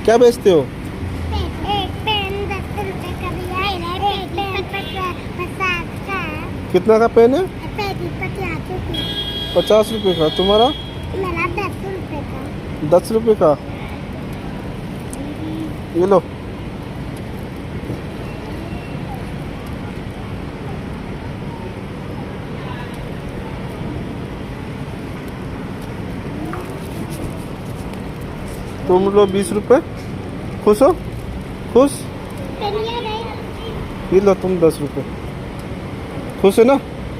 क्या बेचते हो? एक पेन 10 रुपए का भी है, एक पेन 50 का है, कितना का पेन है? पेन 50 रुपए, 50 रुपये का। तुम्हारा? मेरा 10 रुपए का। 10 रुपये का। ये लो। तुम लो 20 रुपये। खुश हो? खुश? पेन ये नहीं, ये लो तुम 10 रुपये। खुश है ना?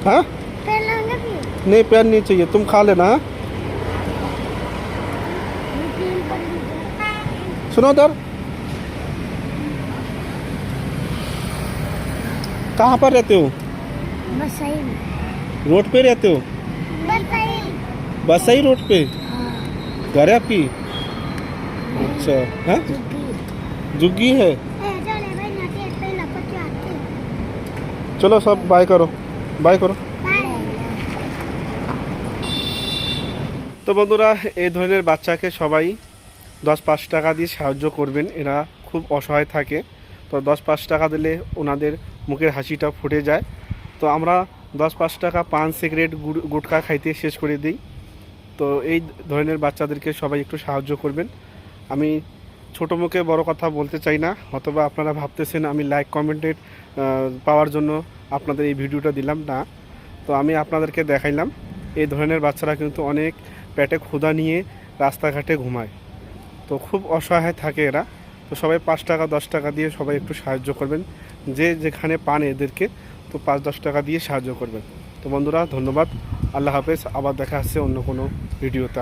हाँ? पेन लोगे भी? नहीं, पेन नहीं चाहिए, तुम खा लेना। हाँ, सुनो उधर। कहाँ पर रहते हो? बस सही में, रोड पे रहते हो? बस सही। बस सही रोड पे हाँ, घर है आपकी? अच्छा। हाँ, झुग्गी है। चले भाई नाटे पे लपट आते। चलो सब बाय करो, बाय करो। बाय। তো বন্ধুরা, এই ধরনের বাচ্চাকে সবাই 10-5 টাকা দিয়ে সাহায্য করবেন। এরা খুব অসহায় থাকে, তো 10-5 টাকা দিলে ওনাদের মুখের হাসিটা ফুটে যায়। তো আমরা 10-5 টাকা পান সিগারেট গুটখা খাইতে শেষ করে দিই। তো এই ধরনের বাচ্চাদেরকে সবাই একটু সাহায্য করবেন। আমি ছোটো মুখে বড় কথা বলতে চাই না, অথবা আপনারা ভাবতেছেন আমি লাইক কমেন্টেড পাওয়ার জন্য আপনাদের এই ভিডিওটা দিলাম না। তো আমি আপনাদেরকে দেখাইলাম এই ধরনের বাচ্চারা কিন্তু অনেক পেটে ক্ষুধা নিয়ে রাস্তাঘাটে ঘুমায়, তো খুব অসহায় থাকে এরা। তো সবাই 5 টাকা 10 টাকা দিয়ে সবাই একটু সাহায্য করবেন, যে যেখানে পান এদেরকে, তো 5-10 টাকা দিয়ে সাহায্য করবেন। তো বন্ধুরা, ধন্যবাদ, আল্লাহ হাফেজ। আবার দেখা হচ্ছে অন্য কোনো ভিডিওতে।